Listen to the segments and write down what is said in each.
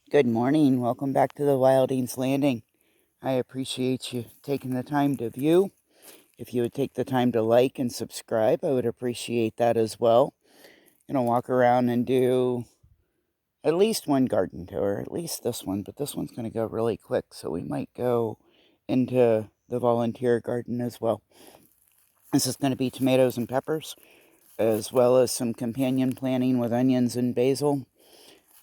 Good morning. Welcome back to the Wildings Landing. I appreciate you taking the time to view. If you would take the time to like and subscribe, I would appreciate that as well. Walk around and do at least one garden tour, at least this one, but this one's going to go really quick, so we might go into the volunteer garden as well. This is going to be tomatoes and peppers, as well as some companion planting with onions and basil.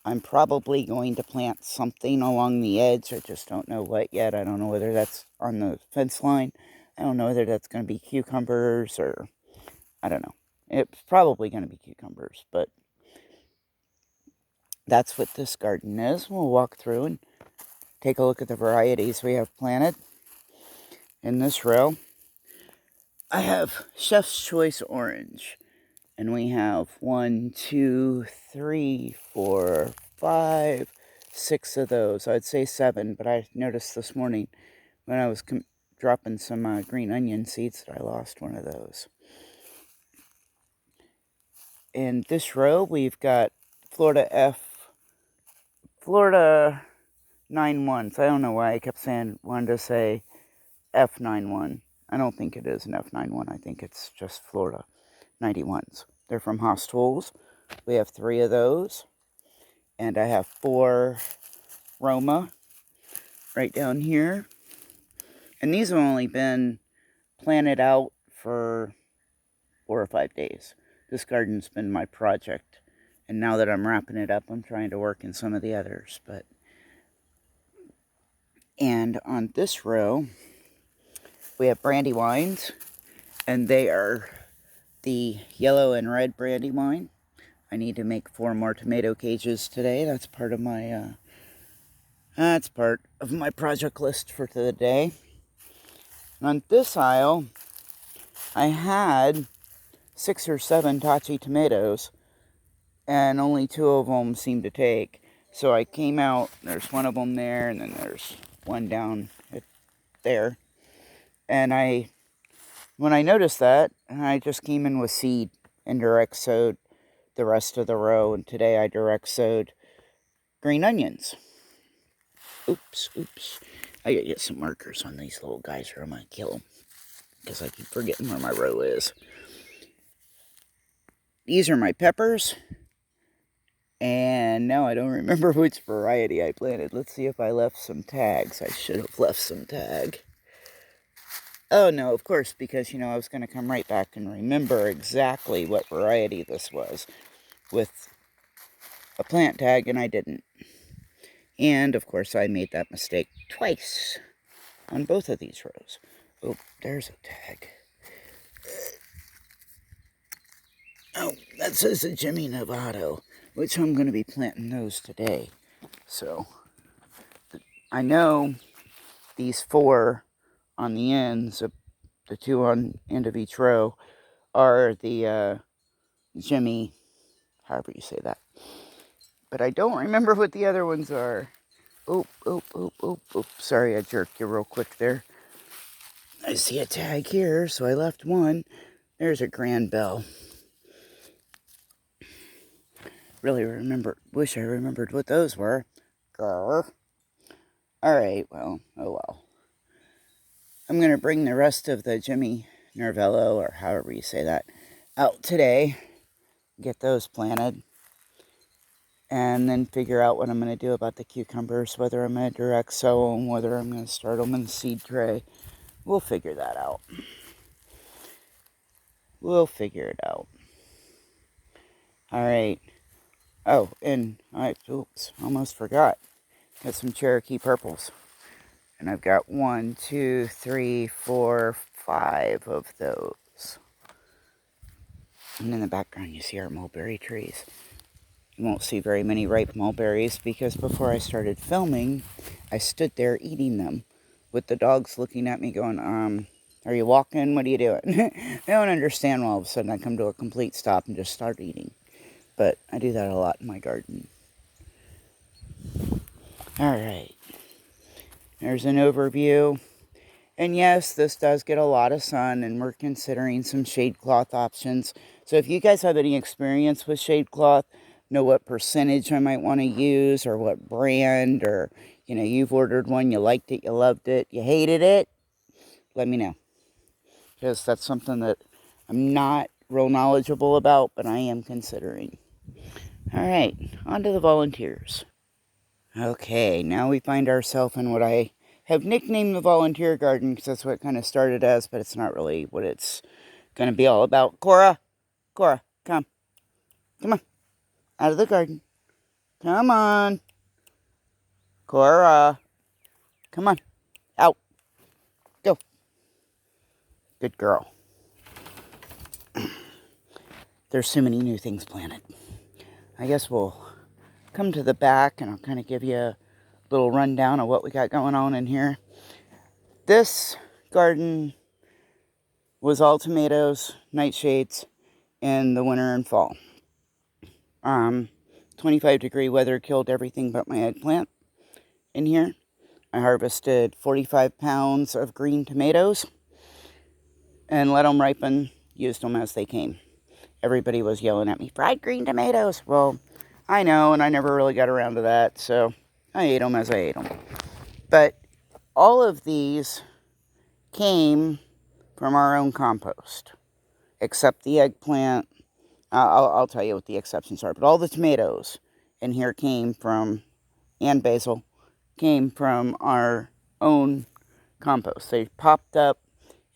I'm probably going to plant something along the edge. I just don't know what yet. I don't know whether that's on the fence line. I don't know whether that's going to be cucumbers or I don't know. It's probably going to be cucumbers, but that's what this garden is. We'll walk through and take a look at the varieties we have planted in this row. I have Chef's Choice Orange, and we have 1, 2, 3, 4, 5, 6 of those. I'd say 7, but I noticed this morning when I was dropping some green onion seeds that I lost one of those. In this row, we've got Florida 91s. I don't know why I kept wanted to say F91. I don't think it is an F91. I think it's just Florida 91s. They're from Haas Tools. We have 3 of those. And I have 4 Roma right down here. And these have only been planted out for 4 or 5 days. This garden's been my project. And now that I'm wrapping it up, I'm trying to work in some of the others. And on this row, we have Brandywines. And they are the yellow and red Brandywine. I need to make 4 more tomato cages today. That's part of my project list for the day. On this aisle, I had 6 or 7 Tachi tomatoes, and only 2 of them seemed to take. So I came out, there's one of them there, and then there's one down there. And when I noticed that, I just came in with seed and direct sowed the rest of the row, and today I direct sowed green onions. Oops. I gotta get some markers on these little guys or I might kill them, because I keep forgetting where my row is. These are my peppers. And now I don't remember which variety I planted. Let's see if I left some tags. I should have left some tag. Oh no, of course, because I was going to come right back and remember exactly what variety this was with a plant tag, and I didn't. And of course I made that mistake twice on both of these rows. Oh, there's a tag. Oh, that says a Jimmy Novato, which I'm going to be planting those today. So, I know these 4 on the ends, the 2 on end of each row, are the Jimmy, however you say that. But I don't remember what the other ones are. Oop. Sorry, I jerked you real quick there. I see a tag here, so I left one. There's a Grand Bell. Wish I remembered what those were. Grr. Alright, well, oh well. I'm going to bring the rest of the Jimmy Nervello, or however you say that, out today. Get those planted. And then figure out what I'm going to do about the cucumbers, whether I'm going to direct sow them, whether I'm going to start them in the seed tray. We'll figure that out. We'll figure it out. Alright. Oh, and almost forgot. Got some Cherokee purples. And I've got 1, 2, 3, 4, 5 of those. And in the background you see our mulberry trees. You won't see very many ripe mulberries because before I started filming, I stood there eating them with the dogs looking at me going, are you walking? What are you doing? They don't understand why all of a sudden I come to a complete stop and just start eating. But I do that a lot in my garden. Alright. There's an overview. And yes, this does get a lot of sun, and we're considering some shade cloth options. So if you guys have any experience with shade cloth, know what percentage I might want to use or what brand, or, you've ordered one, you liked it, you loved it, you hated it, let me know. Because that's something that I'm not real knowledgeable about, but I am considering. All right, on to the volunteers. Okay, now we find ourselves in what I have nicknamed the volunteer garden, because that's what it kind of started as, but it's not really what it's going to be all about. Cora, come. Come on, out of the garden. Come on. Cora, come on, out. Go. Good girl. There's so many new things planted. I guess we'll come to the back and I'll kind of give you a little rundown of what we got going on in here. This garden was all tomatoes, nightshades, in the winter and fall. 25-degree weather killed everything but my eggplant in here. I harvested 45 pounds of green tomatoes and let them ripen, used them as they came. Everybody was yelling at me, fried green tomatoes. Well, I know, and I never really got around to that, so I ate them as I ate them. But all of these came from our own compost, except the eggplant. I'll tell you what the exceptions are, but all the tomatoes in here came from, and basil, came from our own compost. They popped up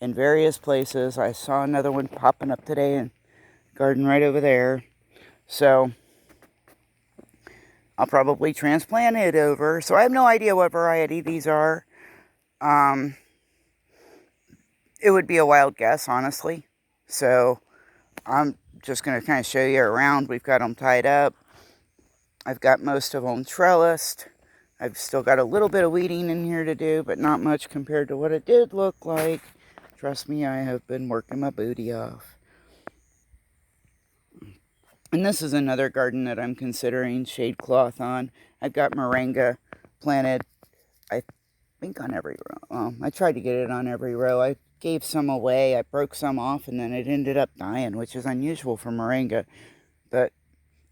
in various places. I saw another one popping up today in garden right over there. So I'll probably transplant it over. So I have no idea what variety these are. It would be a wild guess, honestly. So I'm just going to kind of show you around. We've got them tied up. I've got most of them trellised. I've still got a little bit of weeding in here to do, but not much compared to what it did look like. Trust me, I have been working my booty off. And this is another garden that I'm considering shade cloth on. I've got moringa planted, I think, on every row. I tried to get it on every row. I gave some away. I broke some off, and then it ended up dying, which is unusual for moringa. But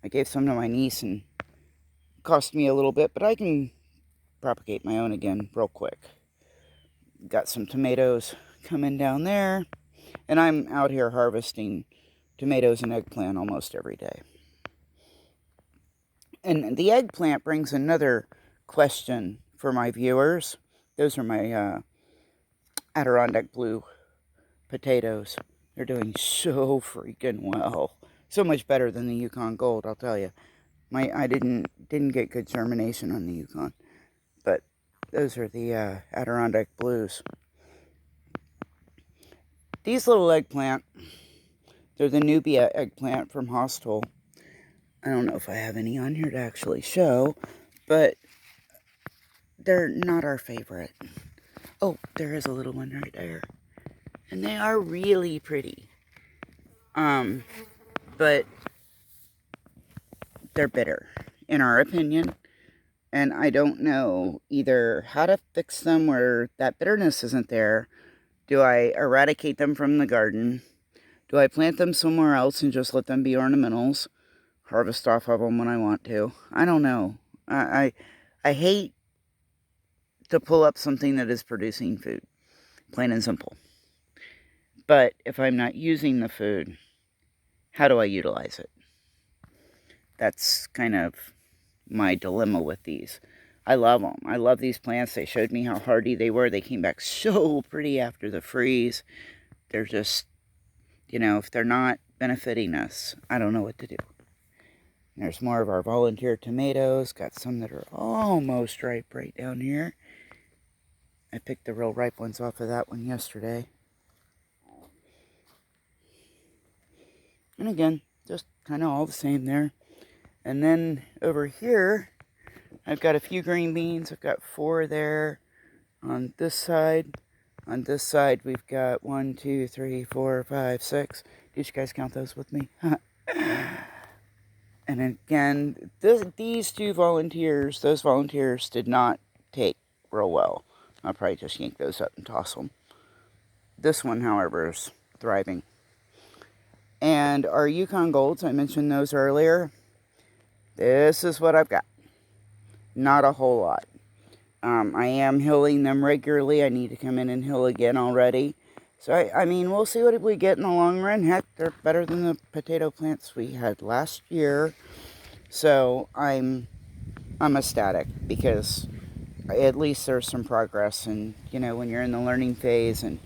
I gave some to my niece, and it cost me a little bit, but I can propagate my own again real quick. Got some tomatoes coming down there, and I'm out here harvesting tomatoes and eggplant almost every day. And the eggplant brings another question for my viewers. Those are my Adirondack Blue potatoes. They're doing so freaking well. So much better than the Yukon Gold, I'll tell you. I didn't get good germination on the Yukon, but those are the Adirondack Blues. These little eggplant, they're the Nubia eggplant from Hostel. I don't know if I have any on here to actually show, but they're not our favorite. Oh, there is a little one right there. And they are really pretty. But they're bitter, in our opinion. And I don't know either how to fix them where that bitterness isn't there. Do I eradicate them from the garden? Do I plant them somewhere else and just let them be ornamentals? Harvest off of them when I want to? I don't know. I hate to pull up something that is producing food. Plain and simple. But if I'm not using the food, how do I utilize it? That's kind of my dilemma with these. I love them. I love these plants. They showed me how hardy they were. They came back so pretty after the freeze. They're just, if they're not benefiting us, I don't know what to do. There's more of our volunteer tomatoes. Got some that are almost ripe right down here. I picked the real ripe ones off of that one yesterday. And again, just kind of all the same there. And then over here, I've got a few green beans. I've got 4 there on this side. On this side, we've got 1, 2, 3, 4, 5, 6. Did you guys count those with me? And again, these 2 volunteers, those volunteers did not take real well. I'll probably just yank those up and toss them. This one, however, is thriving. And our Yukon Golds, I mentioned those earlier. This is what I've got. Not a whole lot. I am hilling them regularly. I need to come in and hill again already. So, I mean, we'll see what we get in the long run. Heck, they're better than the potato plants we had last year. So, I'm ecstatic because at least there's some progress. And, you know, when you're in the learning phase and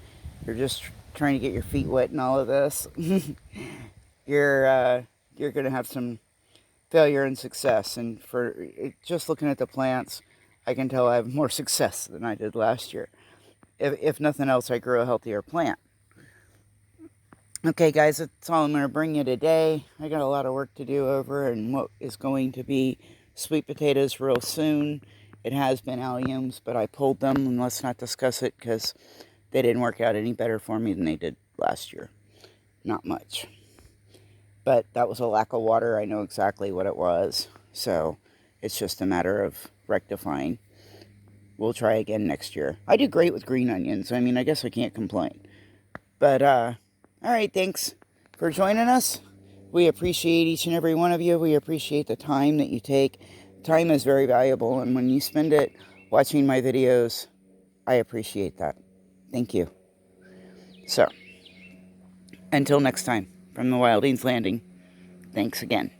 you're just trying to get your feet wet and all of this, you're going to have some failure and success. And for just looking at the plants, I can tell I have more success than I did last year. If nothing else, I grew a healthier plant. Okay, guys, that's all I'm going to bring you today. I got a lot of work to do over and what is going to be sweet potatoes real soon. It has been alliums, but I pulled them, and let's not discuss it because they didn't work out any better for me than they did last year. Not much. But that was a lack of water. I know exactly what it was. So it's just a matter of rectifying. We'll try again next year. I did great with green onions. I mean, I guess I can't complain. But, all right, thanks for joining us. We appreciate each and every one of you. We appreciate the time that you take. Time is very valuable, and when you spend it watching my videos, I appreciate that. Thank you. So, until next time, from the Wildings Landing, thanks again.